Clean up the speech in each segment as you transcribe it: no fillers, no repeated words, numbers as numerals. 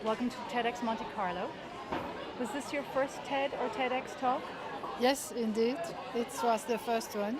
Welcome to TEDx Monte Carlo. Was this your first TED or TEDx talk? Yes, indeed. It was the first one.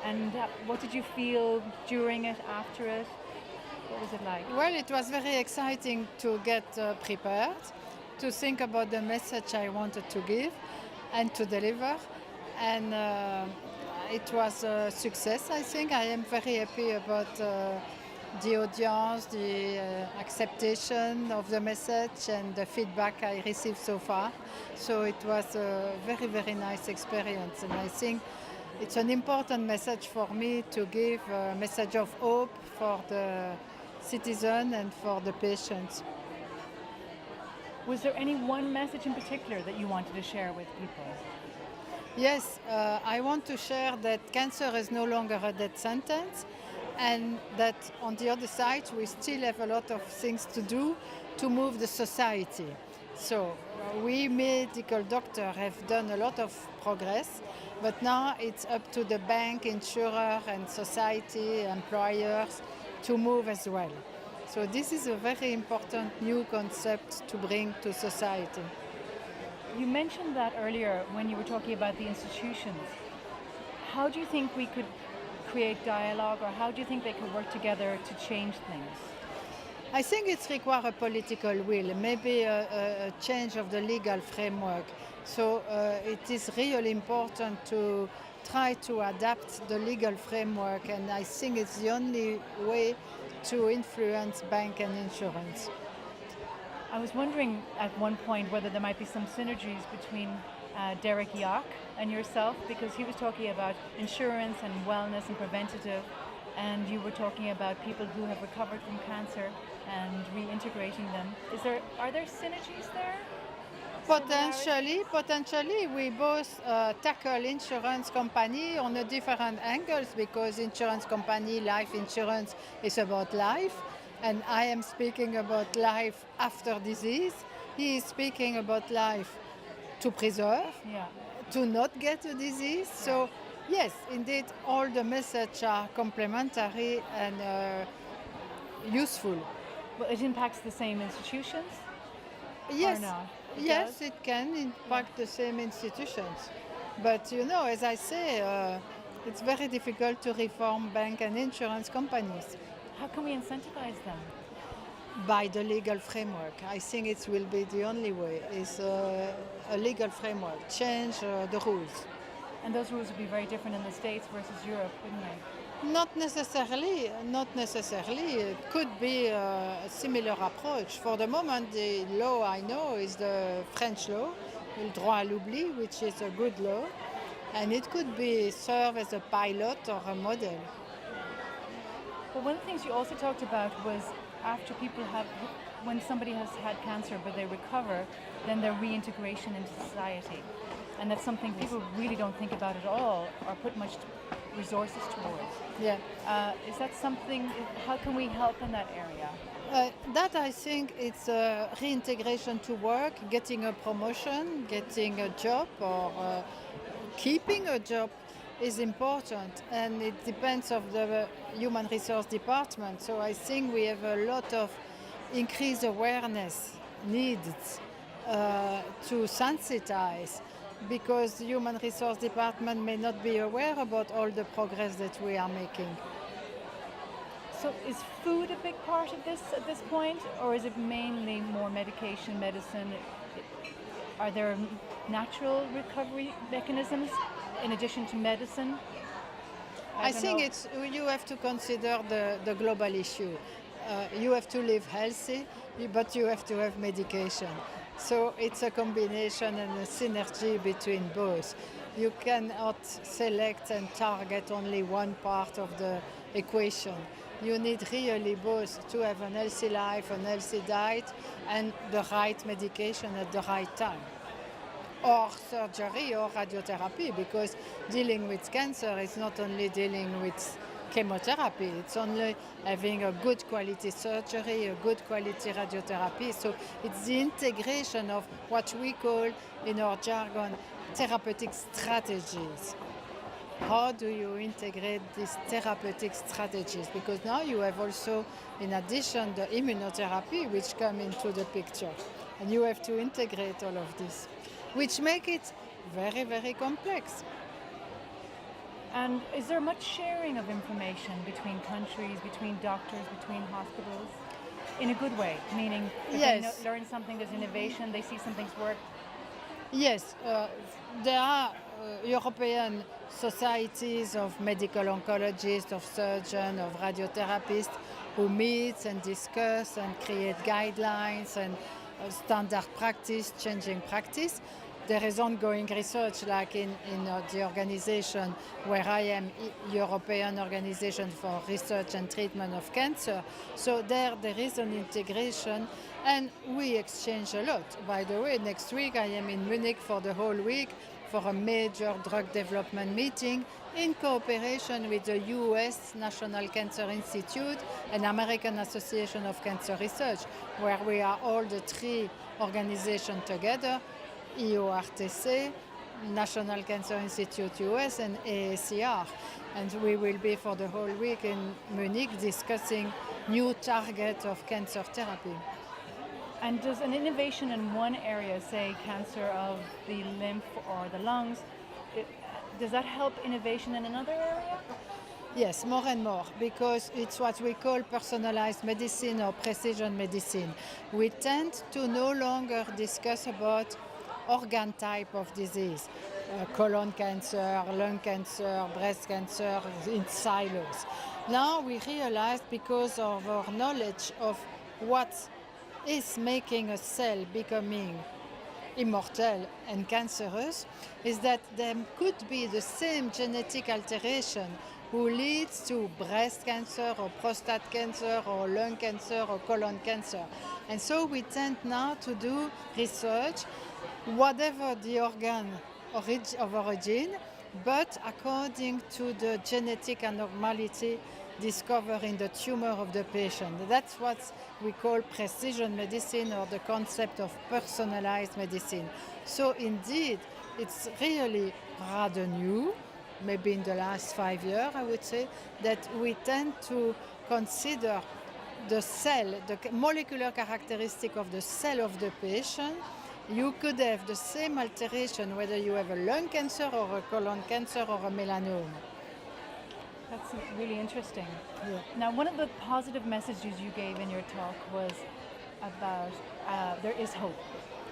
And what did you feel during it, after it? What was it like? Well, it was very exciting to get prepared, to think about the message I wanted to give and to deliver. And it was a success, I think. I am very happy about the audience, the acceptation of the message and the feedback I received so far. So it was a very, very nice experience. And I think it's an important message for me to give a message of hope for the citizen and for the patients. Was there any one message in particular that you wanted to share with people? Yes, I want to share that cancer is no longer a death sentence and that on the other side we still have a lot of things to do to move the society. So we medical doctors have done a lot of progress, but now it's up to the bank, insurer and society, employers to move as well. So this is a very important new concept to bring to society. You mentioned that earlier when you were talking about the institutions. How do you think we could create dialogue, or how do you think they could work together to change things? I think it requires a political will, maybe a change of the legal framework. So it is really important to try to adapt the legal framework, and I think it's the only way to influence bank and insurance. I was wondering at one point whether there might be some synergies between Derek Yock and yourself, because he was talking about insurance and wellness and preventative, and you were talking about people who have recovered from cancer and reintegrating them. Are there synergies there? Potentially, we both tackle insurance company on a different angles, because insurance company, life insurance is about life, and I am speaking about life after disease. He is speaking about life to preserve, Yeah. to not get a disease. So yes, indeed, all the messages are complementary and useful. Well, it impacts the same institutions? Yes, Or not? It yes, does? it can impact the same institutions. But as I say, it's very difficult to reform bank and insurance companies How can we incentivize them? by the legal framework. I think it will be the only way, is a legal framework, change the rules. And those rules would be very different in the States versus Europe, wouldn't they? Not necessarily, not necessarily. It could be a similar approach. For the moment, the law I know is the French law, le droit à l'oubli, which is a good law, and it could be serve as a pilot or a model. But one of the things you also talked about was after when somebody has had cancer but they recover, then their reintegration into society. And that's something people really don't think about at all or put much resources towards. Yeah. Is that something, how can we help in that area? That I think it's a reintegration to work, getting a promotion, getting a job, or keeping a job is important, and it depends of the human resource department. So I think we have a lot of increased awareness needs to sensitize, because the human resource department may not be aware about all the progress that we are making. So is food a big part of this at this point, or is it mainly more medication, medicine? Are there natural recovery mechanisms in addition to medicine? I don't think know. you have to consider the global issue. You have to live healthy, but you have to have medication. So it's a combination and a synergy between both. You cannot select and target only one part of the equation. You need really both to have an healthy life, an healthy diet, and the right medication at the right time. Or surgery or radiotherapy, because dealing with cancer is not only dealing with chemotherapy, it's only having a good quality surgery, a good quality radiotherapy. So it's the integration of what we call in our jargon therapeutic strategies. how do you integrate these therapeutic strategies? Because now you have also, in addition, the immunotherapy which come into the picture. And you have to integrate all of this, which make it very, very complex. And is there much sharing of information between countries, between doctors, between hospitals? In a good way, meaning if Yes. they learn something, there's innovation, they see something's work. Yes, there are European societies of medical oncologists, of surgeons, of radiotherapists who meet and discuss and create guidelines and standard practice, changing practice. There is ongoing research, like in the organization where I am, European Organization for Research and Treatment of Cancer. So there is an integration, and we exchange a lot. By the way, next week I am in Munich for the whole week for a major drug development meeting in cooperation with the US National Cancer Institute and American Association of Cancer Research, where we are all the three organizations together: EORTC, National Cancer Institute US, and AACR. And we will be for the whole week in Munich discussing new targets of cancer therapy. And does an innovation in one area, say cancer of the lymph or the lungs, does that help innovation in another area? Yes, more and more, because it's what we call personalized medicine or precision medicine. We tend to no longer discuss about organ type of disease, colon cancer, lung cancer, breast cancer in silos. Now we realize, because of our knowledge of what is making a cell becoming immortal and cancerous, is that there could be the same genetic alteration who leads to breast cancer or prostate cancer or lung cancer or colon cancer. And so we tend now to do research, whatever the organ of origin, but according to the genetic abnormality discovered in the tumor of the patient. That's what we call precision medicine, or the concept of personalized medicine. So indeed, it's really rather new, maybe in the last 5 years, I would say, that we tend to consider the cell, the molecular characteristic of the cell of the patient. You could have the same alteration whether you have a lung cancer or a colon cancer or a melanoma. That's really interesting. Yeah. Now, one of the positive messages you gave in your talk was about there is hope,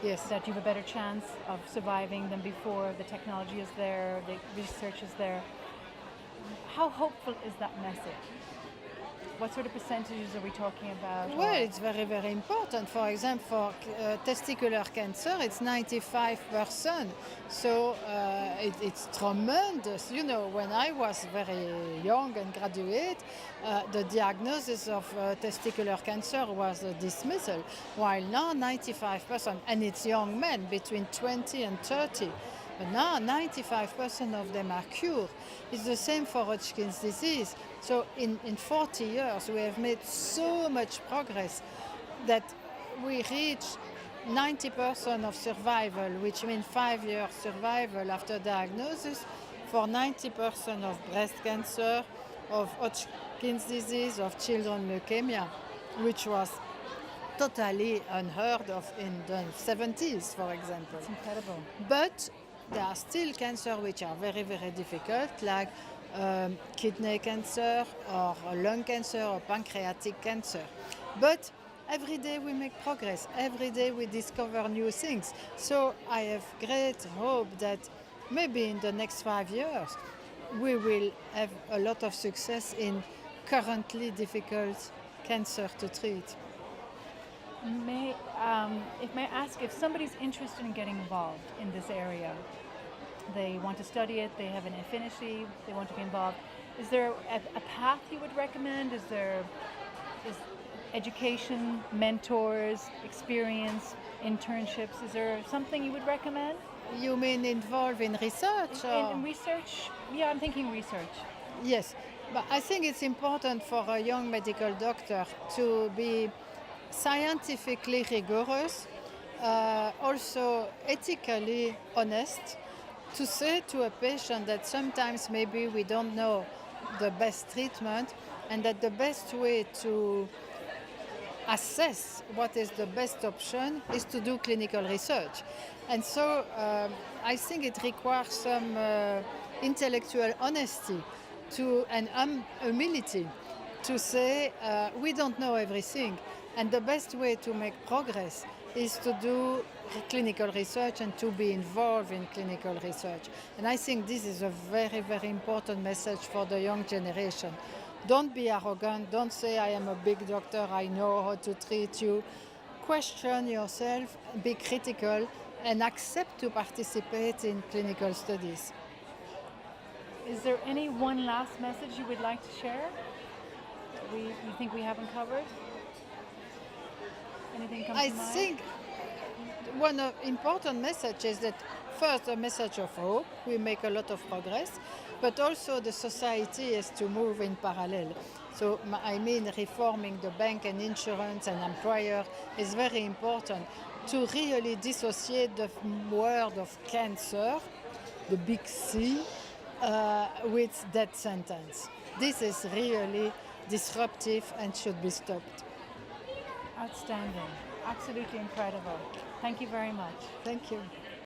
Yes. that you have a better chance of surviving than before. The technology is there, the research is there. How hopeful is that message? What sort of percentages are we talking about? Well, it's very, very important. For example, for testicular cancer, it's 95%. So it's tremendous. You know, when I was very young and graduate, the diagnosis of testicular cancer was a dismissal, while now 95%, and it's young men between 20 and 30. But now 95% of them are cured. It's the same for Hodgkin's disease. So in 40 years, we have made so much progress that we reach 90% of survival, which means 5 years survival after diagnosis for 90% of breast cancer, of Hodgkin's disease, of children leukemia, which was totally unheard of in the 70s, for example. It's incredible. But there are still cancers which are very, very difficult, like kidney cancer or lung cancer or pancreatic cancer. But every day we make progress. Every day we discover new things. So I have great hope that maybe in the next 5 years we will have a lot of success in currently difficult cancer to treat. May I ask, if somebody's interested in getting involved in this area, they want to study it, they have an affinity, they want to be involved, is there a path you would recommend? Is education, mentors, experience, internships? Is there something you would recommend? You mean involved in research? Or? In research? Yeah, I'm thinking research. Yes, but I think it's important for a young medical doctor to be scientifically rigorous, also ethically honest, to say to a patient that sometimes maybe we don't know the best treatment and that the best way to assess what is the best option is to do clinical research. And so I think it requires some intellectual honesty and humility to say we don't know everything. And the best way to make progress is to do clinical research and to be involved in clinical research. And I think this is a very, very important message for the young generation. Don't be arrogant. Don't say, I am a big doctor, I know how to treat you. Question yourself, be critical, and accept to participate in clinical studies. Is there any one last message you would like to share? You think we haven't covered? Anything come I to mind? think one important message is that first a message of hope, we make a lot of progress, but also the society has to move in parallel. So I mean reforming the bank and insurance and employer is very important to really dissociate the word of cancer, the big C, with death sentence. This is really disruptive and should be stopped. Outstanding. Absolutely incredible. Thank you very much. Thank you.